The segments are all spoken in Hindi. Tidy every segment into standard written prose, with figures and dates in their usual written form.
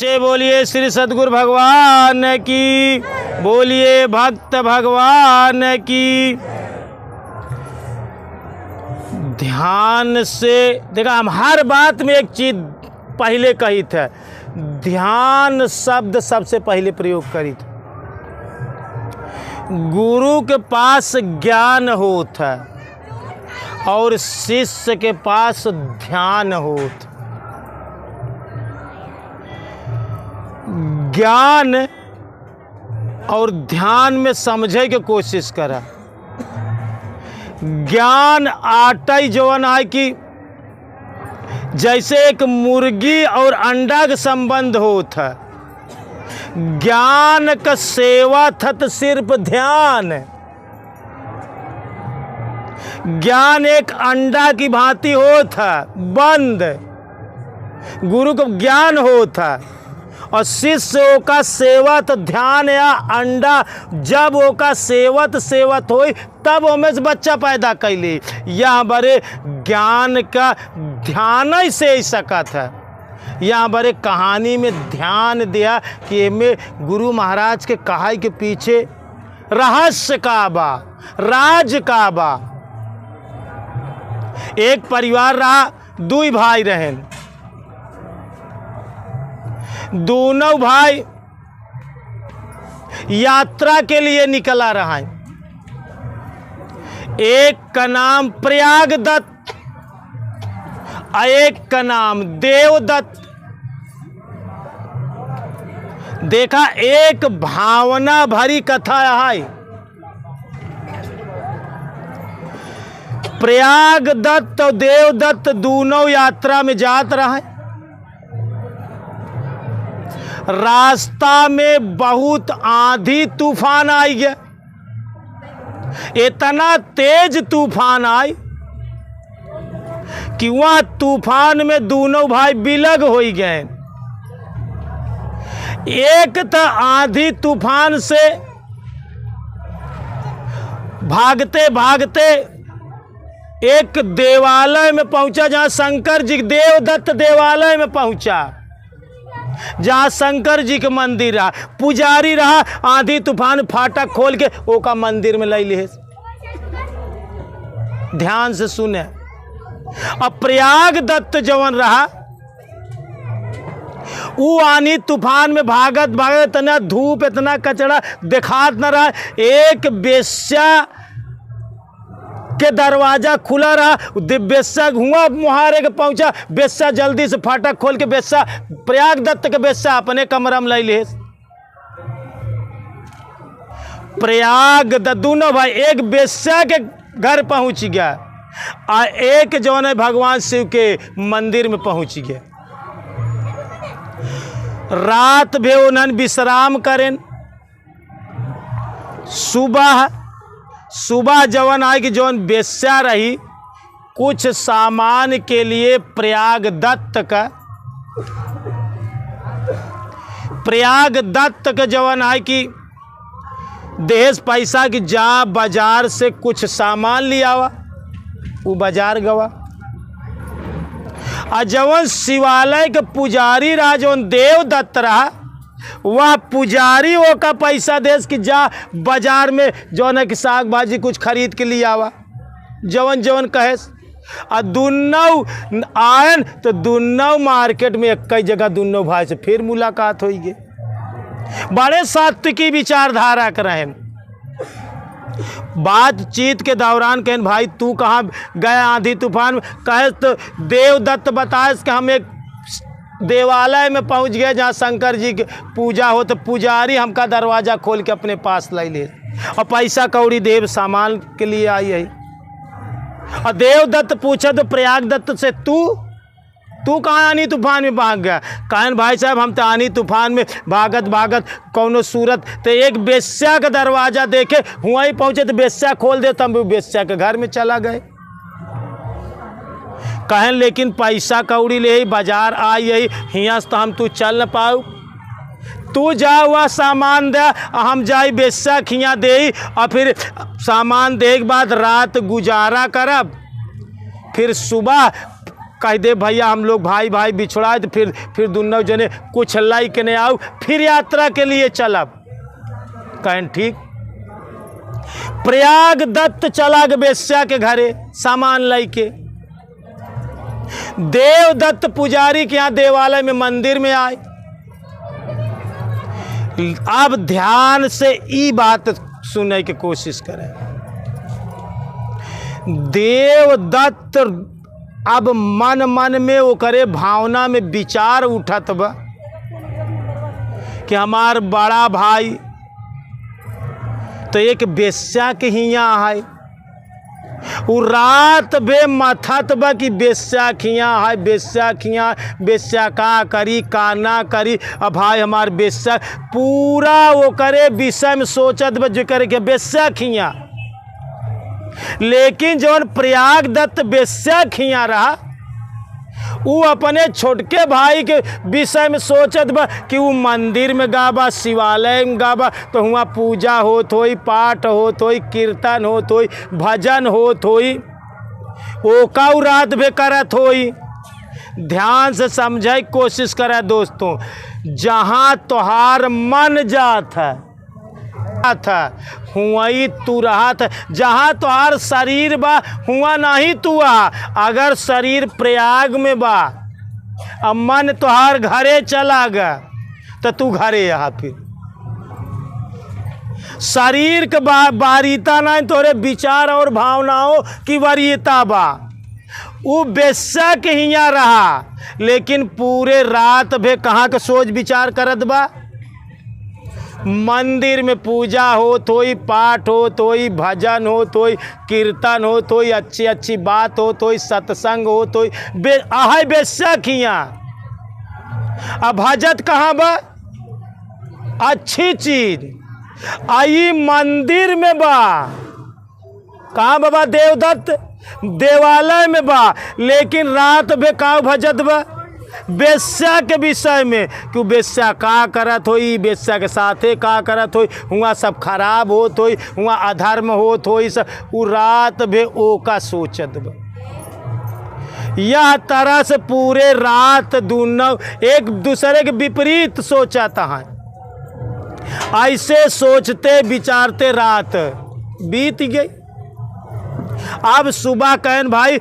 से बोलिए श्री सद्गुरु भगवान की, बोलिए भक्त भगवान की। ध्यान से देखा, हम हर बात में एक चीज पहले कही था, ध्यान शब्द सबसे पहले प्रयोग करी था। गुरु के पास ज्ञान होता और शिष्य के पास ध्यान होता। ज्ञान और ध्यान में समझे के कोशिश करा। ज्ञान आटा जवन है कि जैसे एक मुर्गी और अंडा का संबंध होता, ज्ञान का सेवा थत सिर्फ ध्यान। ज्ञान एक अंडा की भांति होता बंद, गुरु को ज्ञान होता और शिष्य का सेवत ध्यान या अंडा जब ओका सेवत होई तब ओमे से बच्चा पैदा कैली। यहाँ बड़े ज्ञान का ध्यान ही से ही सका था। यहाँ बड़े कहानी में ध्यान दिया कि में गुरु महाराज के कहाई के पीछे रहस्य का बा, राज का बा। एक परिवार रहा, दो भाई रहे। दोनों भाई यात्रा के लिए निकला रहा है। एक का नाम प्रयागदत्त और एक का नाम देवदत्त। देखा, एक भावना भरी कथा है। प्रयागदत्त और देवदत्त दोनों यात्रा में जात रहा है। रास्ता में बहुत आंधी तूफान आई गया। इतना तेज तूफान आई कि वह तूफान में दोनों भाई बिलग हो गए। एक तो आंधी तूफान से भागते भागते एक देवालय में पहुंचा, जहां शंकर जी, देवदत्त देवालय में पहुंचा, जहाँ शंकर जी के मंदिर रहा। पुजारी रहा, आंधी तूफान फाटक खोल के ओका मंदिर में लै लिए। ध्यान से सुने। अब प्रयागदत्त जवन रहा, वो आंधी तूफान में भागत भागत, इतना धूप इतना कचरा दिखात न रहा। एक बेश्या के दरवाजा खुला रहा, बेश्या हुआ मुहारे के पहुंचा। बेश्या जल्दी से फाटक खोल के बेश्या, प्रयागदत्त के बेश्या अपने कमरा में लै लिए। प्रयागदत्त दोनों भाई एक बेश्या के घर पहुंच गया और एक जौन है भगवान शिव के मंदिर में पहुंच गया। रात भी उन्हें विश्राम करें। सुबह जवन आए कि जौन बेश्या रही, कुछ सामान के लिए प्रयागदत्त का जवन आए कि देश पैसा की जा बाजार से कुछ सामान लिया हुआ, वो बाजार गवा। और जवन शिवालय के पुजारी रहा, जवन देवदत्त रहा, वह पुजारी वो का पैसा देश की जा बाजार में जौन है कि साग भाजी कुछ खरीद के लिए आवा, जवन जवन कहे। और दोनों आयन तो दोनों मार्केट में एक कई जगह दोनों भाई से फिर मुलाकात हुई गई। बड़े सात्विकी विचारधारा कर रहे हैं। बातचीत के दौरान कहें, भाई तू कहाँ गया आंधी तूफान में? कहे तो देवदत्त बताए कि हम एक देवालय में पहुंच गए जहाँ शंकर जी की पूजा हो, तो पुजारी हमका दरवाज़ा खोल के अपने पास लै ले और पैसा कौड़ी देव सामान के लिए आई है। और देवदत्त पूछा तो प्रयागदत्त से, तू कहाँ आनी तूफान में भाग गया? कहन भाई साहब हम तो आनी तूफान में भागत भागत कौनो सूरत तो एक बेश्या का दरवाज़ा देखे हुआ ही पहुँचे, तो बेश्या खोल दे, तब वो बेश्या के घर में चला गए। कहन लेकिन पैसा कौड़ी ले ही बाजार आई यही हियाँ तो हम तू चल न पाऊ, तू जा हुआ सामान दे, हम जाई बेश्या खियाँ दे और फिर सामान दे के बाद रात गुजारा करब, फिर सुबह कह दे भैया हम लोग भाई भाई बिछुड़ाए तो फिर दोनों जने कुछ लाई के नहीं आओ, फिर यात्रा के लिए चलब। कहें ठीक। प्रयाग दत्त चला ग बेश्या के घरे सामान लाई के। देवदत्त पुजारी के यहाँ देवालय में मंदिर में आए। अब ध्यान से ई बात सुनने की कोशिश करें। देवदत्त अब मन मन में वो करे भावना में विचार उठत बा कि हमार बड़ा भाई तो एक बेश्या के हियाँ है, उ रात बे मथत बा कि बेश्या खिया है, बेश्या खिया, बेश्या का करी का ना करी। अब भाई हमार बेश्या पूरा वो करे विषय में सोचत बा जो करे कि बेश्या खिया। लेकिन जौन प्रयाग दत्त बेश्या खिया रहा, वो अपने छोटके भाई के विषय में सोचत बा कि वो मंदिर में गाबा, शिवालय में गाबा, तो हुआ पूजा होत होई, पाठ होत होई, कीर्तन होत होई, भजन होत होई, ओका रात भे करत होई। ध्यान से समझे कोशिश करे दोस्तों, जहाँ तोहार मन जात है हुआई तू रहत, जहाँ तोहार शरीर बा हुआ नहीं तू आ। अगर शरीर प्रयाग में बा अब मन तोहार घरे चला गा तो तू घरे आ। फिर शरीर के बारीता नहीं, तोरे विचार और भावनाओं की वरीयता बा। वो बेश्या के हिया रहा, लेकिन पूरे रात भे कहाँ के सोच विचार करत बा। मंदिर में पूजा होत होई, पाठ होत होई, भजन होत होई, कीर्तन होत होई, अच्छी अच्छी बात होत होई, सत्संग होत होई, आहे बेश्या खिया। अब भजत कहाँ बा? अच्छी चीज आई मंदिर में बा। कहाँ बाबा? देवदत्त देवालय में बा, लेकिन रात में कहाँ भजत बा? बेश्या के विषय में कि बेश्या का करत होई, बेश्या के साथे का करत होई, हुआ सब खराब होत होई, हुआ अधर्म होत होई, सब उ रात भे ओका सोचत बा। यह तरह से पूरे रात दोनों एक दूसरे के विपरीत सोचत हैं। ऐसे सोचते विचारते रात बीत गई। अब सुबह कहन भाई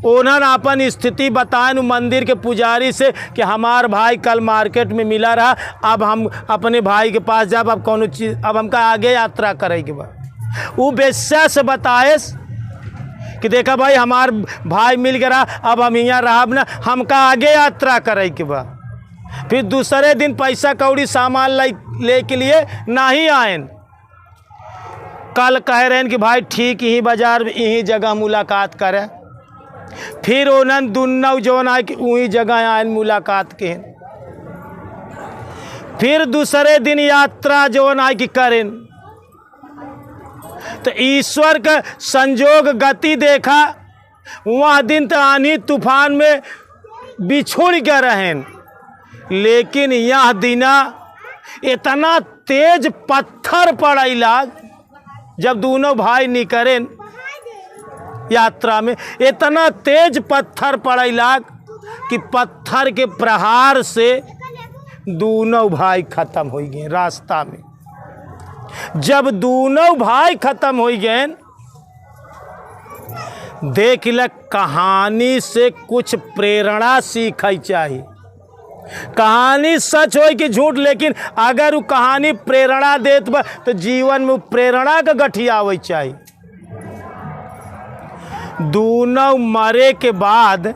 उन्होंने अपन स्थिति बताएं मंदिर के पुजारी से कि हमार भाई कल मार्केट में मिला रहा, अब हम अपने भाई के पास जब अब कौन चीज़ अब हमका आगे यात्रा करेगी बा। वो बेश्या से बताए कि देखा भाई हमार भाई मिल गया, अब हम यहाँ रहा ना, हमका आगे यात्रा करेगी बा। फिर दूसरे दिन पैसा कौड़ी सामान ले के लिए नहीं आए। कल कह रहे हैं कि भाई ठीक ही बाजार में यही जगह मुलाकात करें। फिर उन्होंने दोनों जौन आए कि वही जगह आए मुलाकात के। फिर दूसरे दिन यात्रा जौन आए कि करें, तो ईश्वर का संजोग गति देखा, वह दिन तो आनी तूफान में बिछुड़ गए रहें। लेकिन यह दिना इतना तेज पत्थर पड़ैला, जब दोनों भाई निकलें यात्रा में, इतना तेज पत्थर पड़ैला कि पत्थर के प्रहार से दोनों भाई खत्म हो गए रास्ता में। जब दोनों भाई खत्म हो गए, देख ल कहानी से कुछ प्रेरणा सीखे चाहिए। कहानी सच हो कि झूठ, लेकिन अगर वो कहानी प्रेरणा देत बा तो जीवन में प्रेरणा का गठिया आवे चाहिए। दोनों मरे के बाद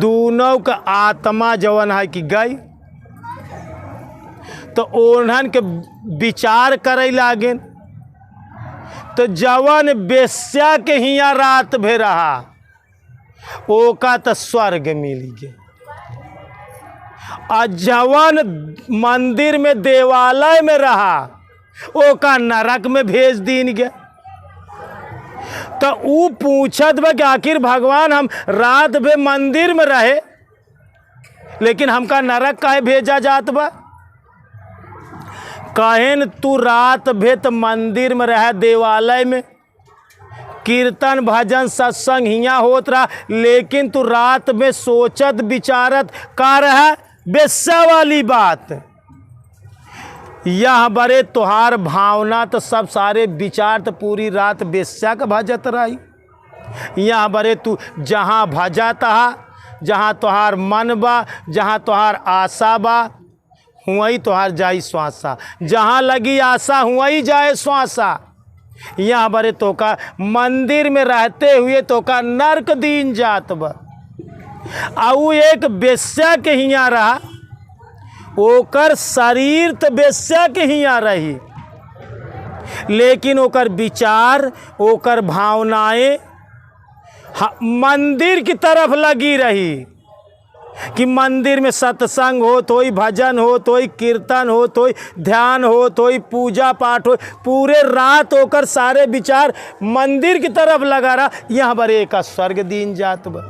दोनों का आत्मा जवन है कि गई, तो उन्हन के विचार करे लागे। तो जवन बेश्या के हिया रात भे रहा, ओका तो स्वर्ग मिल गया। और जवन मंदिर में देवालय में रहा, ओका नरक में भेज दीन गया। तो ऊ पूछत बा कि आखिर भगवान हम रात भे मंदिर में रहे, लेकिन हमका नरक काहे भेजा जात बा? कहन तू रात भे तो मंदिर में रहे, देवालय में, कीर्तन भजन सत्संग हियाँ होत रहा, लेकिन तू रात में सोचत विचारत का रहा बेस्या वाली बात। यह बरे तुहार भावना तो सब सारे विचार तो पूरी रात बेस्या का भजत रही। यहाँ बरे तू जहाँ भजा तहा, जहाँ तुहार मन बा, जहाँ तुहार आशा बा, हुआई तुहार जाई श्वासा। जहाँ लगी आशा हुआई जाए श्वासा। यहाँ बरे तो का मंदिर में रहते हुए तो का नरक दीन जात बा। आउ एक बेस्या के हियाँ रहा, ओकर शरीर तो बेस्या के हियाँ रही, लेकिन ओकर विचार ओकर भावनाएं मंदिर की तरफ लगी रही कि मंदिर में सत्संग हो तो ही भजन हो तो ही कीर्तन हो तो ही ध्यान हो तो ही पूजा पाठ हो। पूरे रात होकर सारे विचार मंदिर की तरफ लगा रहा। यहाँ पर एक स्वर्ग दीन जात बा।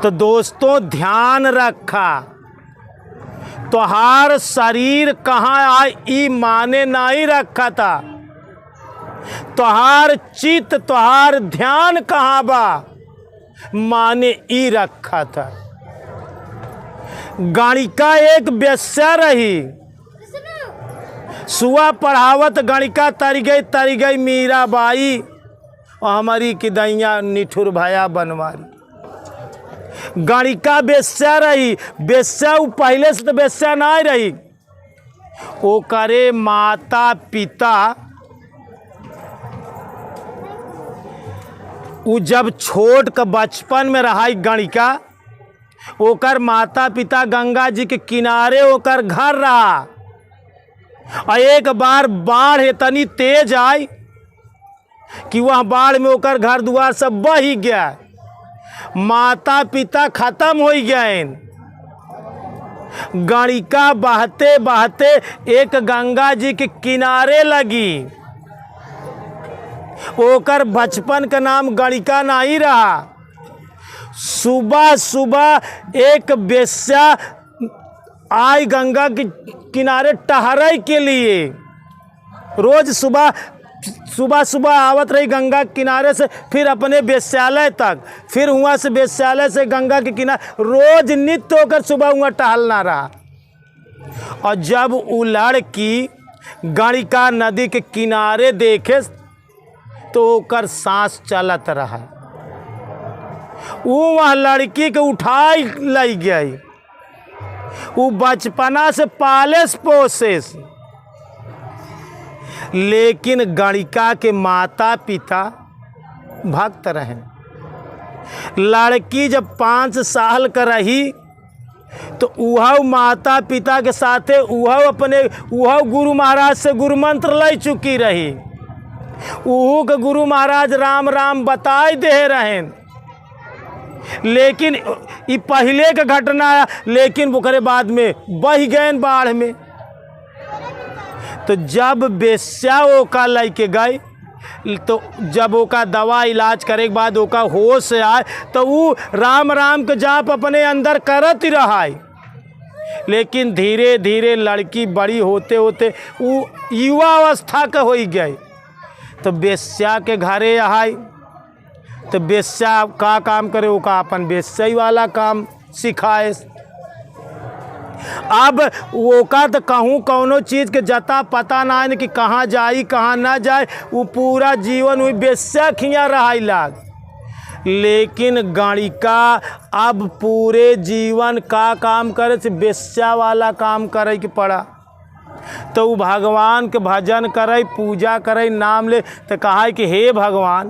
तो दोस्तों ध्यान रखा, तुहार शरीर कहाँ आए ई माने नहीं रखा था, तुहार चित्त तुहार ध्यान कहाँ बा माने ई रखा था। गणिका एक बेस्या रही, सुआ पढ़ावत गणिका तरी गई मीराबाई, और हमारी किदैया निठुर भया बनवारी। गणिका बेस्या रही, बेस्या वो पहले से तो बेस्या नहीं रही। वो करे माता पिता वो जब छोट का बचपन में रहा गणिका, ओकर माता पिता गंगा जी के किनारे ओकर घर रहा। और एक बार बाढ़ इतनी तेज आई कि वह बाढ़ में ओकर घर द्वार सब बह ही गया, माता पिता खत्म हो गए। गणिका बहते बहते एक गंगा जी के किनारे लगी। ओकर बचपन का नाम गणिका नहीं रहा। सुबह सुबह एक बेस्या आई गंगा के किनारे टहराई के लिए। रोज सुबह सुबह आवत रही गंगा के किनारे से, फिर अपने वेश्यालय तक, फिर वहाँ से वेश्यालय से गंगा के किनारे रोज नित्य होकर सुबह वहाँ टहलना रहा। और जब वो लड़की गणिका नदी के किनारे देखे तो ओकर सांस चलत रहा। वो वह लड़की के उठाई लाई गई। वो बचपना से पालेस पोसेस, लेकिन गणिका के माता पिता भक्त रहे। लड़की जब 5 साल का रही तो वह माता पिता के साथे वह गुरु महाराज से गुरु मंत्र ले चुकी रही। उहू के गुरु महाराज राम राम बताए दे रहे। लेकिन ये पहले का घटना, लेकिन ओकरे बाद में बह गए बाढ़ में। तो जब बेस्या ओका लेके गए, तो जब ओका दवा इलाज करे के बाद ओका होश आए तो वो राम राम के जाप अपने अंदर करत ही रहा। लेकिन धीरे धीरे लड़की बड़ी होते होते वो युवा अवस्था का हो गई। तो बेस्या के घरे आए तो बेस्या का काम करे, ओका अपन बेस्या वाला काम सिखाए। अब ओका तो कहूँ कौनो चीज़ के जता पता ना है कि कहाँ जाई कहाँ ना जाए। वो पूरा जीवन वही बेस्या खिया रहा लाग। लेकिन गणिका अब पूरे जीवन का काम करे से बेस्या वाला काम करे के पड़ा। तो वो भगवान के भजन करे, पूजा करे, नाम ले। तो कहा कि हे भगवान,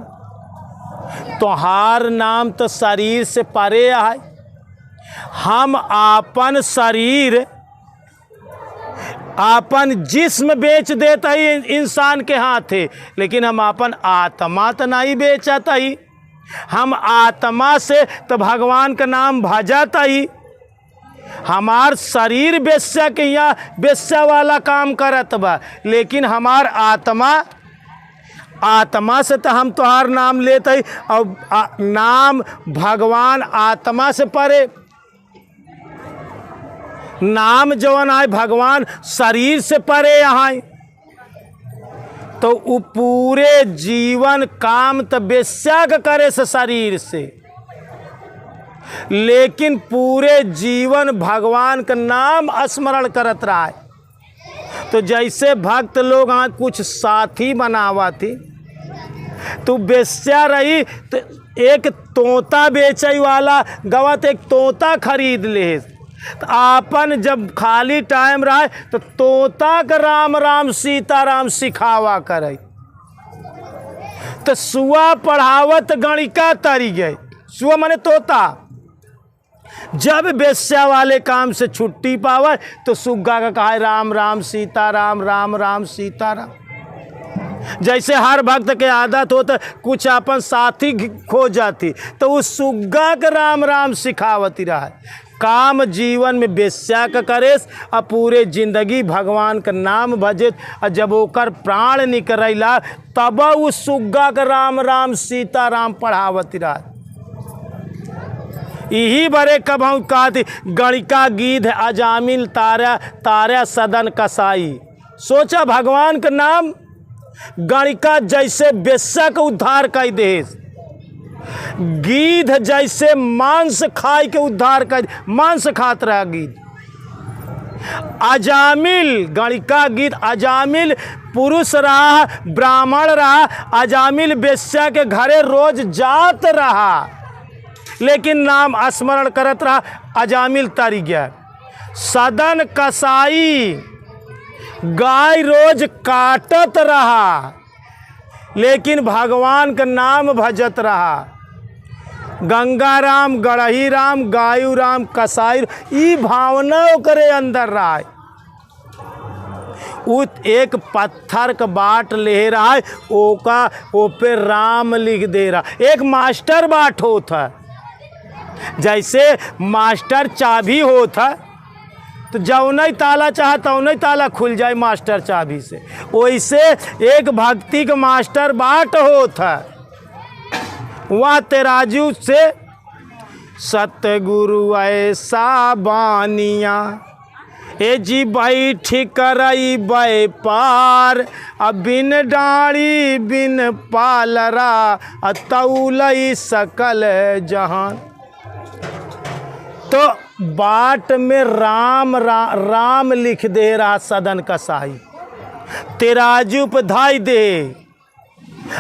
तोहार नाम तो शरीर से परे है। हम आपन शरीर आपन जिस्म बेच देता ही इंसान के हाथे, लेकिन हम आपन आत्मा तो नहीं बेचता ही। हम आत्मा से तो भगवान का नाम भजाता ही। हमार शरीर बेस्या के यहाँ बेस्या वाला काम करत बा, लेकिन हमार आत्मा से तो हम तोहार नाम लेते ही। और नाम भगवान आत्मा से परे, नाम जवन आए भगवान शरीर से परे आए। तो वो पूरे जीवन काम तो बेस्या का करे से शरीर से, लेकिन पूरे जीवन भगवान का नाम स्मरण करत रहा है। तो जैसे भक्त लोग हाँ कुछ साथी बनावा थी, तो बेस्या रही तो एक तोता बेचे वाला गवत एक तोता खरीद ले, तो आपन जब खाली टाइम रहे तो तोता का राम राम सीताराम सिखावा करे। तो सुआ पढ़ावत गणिका तरी गए, सुआ माने तोता। जब बेस्या वाले काम से छुट्टी पावे तो सुग्गा का कहा राम राम सीताराम, राम राम सीताराम। जैसे हर भक्त के आदत हो तो कुछ अपन साथी खो जाती, तो उस सुग्गा का राम राम सिखावती रहा। काम जीवन में बेस्या का करेस और पूरे जिंदगी भगवान का नाम भजे, और जब ओकर प्राण निकलैला तब उस सुग्गा का राम राम सीताराम पढ़ावती रहा। यही बड़े कब हम कहती गणिका गीध अजामिल तारा तारा सदन कसाई। सोचा भगवान का नाम गणिका जैसे बेस्या का उद्धार कर दे, गीध जैसे मांस खाए के उद्धार कर, मांस खात रहा गीध। अजामिल गणिका गीध, अजामिल पुरुष रहा, ब्राह्मण रहा, अजामिल बेस्या के घरे रोज जात रहा, लेकिन नाम स्मरण करत रहा, अजामिल तारी गया। सदन कसाई गाय रोज काटत रहा, लेकिन भगवान का नाम भजत रहा। गंगा राम, गढ़ही राम, गायु राम, कसाई, ई भावना करे अंदर रहा है। एक पत्थर का बाट ले रहा है, ओका ओ पे राम लिख दे रहा। एक मास्टर बाट होता, जैसे मास्टर चाबी होता, तो जौनई ताला चाहे तौनई ताला खुल जाए मास्टर चाबी से, वैसे एक भक्ति का मास्टर बाट होता। वह तेराजू से सतगुरु ऐसा बानिया, ए जी बैठ करई व्यापार, अब बिन डाड़ी बिन पालरा तौलई सकल जहान। तो बाट में राम राम लिख दे रहा सदन कसाई, तेराजू पे धाई दे।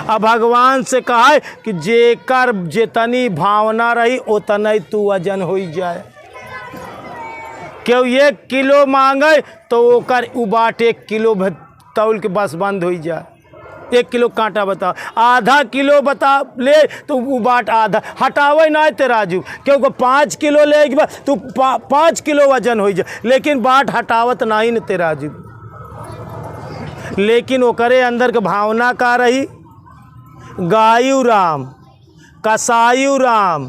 अब भगवान से कहा है कि जेकर जितनी भावना रही उतनी तू वजन हो जाए। क्यों 1 किलो मांगे तो ओकर उ बाट 1 किलो तौल के बस बंद हो जाए। 1 किलो कांटा बता, आधा किलो बता ले तो वो बाट आधा हटावे ना तेराजू, क्योंकि 5 किलो ले तो 5 किलो वजन हो जाए, लेकिन बाट हटावत नहीं न तेराजू। लेकिन ओकरे अंदर के भावना का रही, गायु राम, कसायु राम,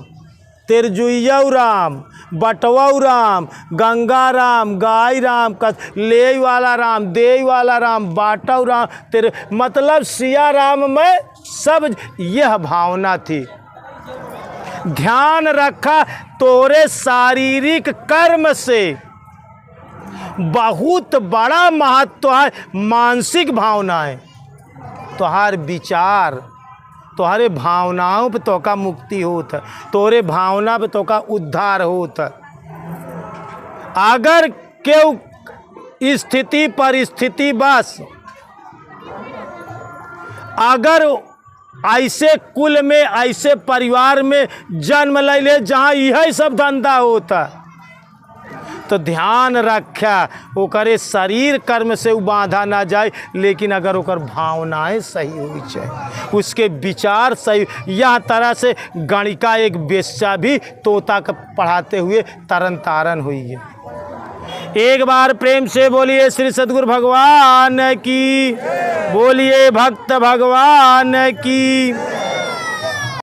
तिरजुयु राम, बटवऊ राम, गंगा राम, गाय राम, ले वाला राम, दे वाला राम, बाटव राम, तेरे मतलब सिया राम में सब यह भावना थी। ध्यान रखा तोरे शारीरिक कर्म से बहुत बड़ा महत्व है मानसिक भावनाएं। तोहार विचार, तोहरे भावनाओं पे तो का मुक्ति होत है, तोरे भावना पे तो का उद्धार होत है। अगर क्यों स्थिति परिस्थिति बस अगर ऐसे कुल में ऐसे परिवार में जन्म ले ले जहाँ यही सब धंधा होता, तो ध्यान रखा ओकरे शरीर कर्म से वो बांधा ना जाए, लेकिन अगर ओकर भावनाएं सही होनी चाहिए, उसके विचार सही। यह तरह से गणिका एक बेस्या भी तोता का पढ़ाते हुए तरन तारन हुई है। एक बार प्रेम से बोलिए श्री सद्गुरु भगवान की, बोलिए भक्त भगवान की।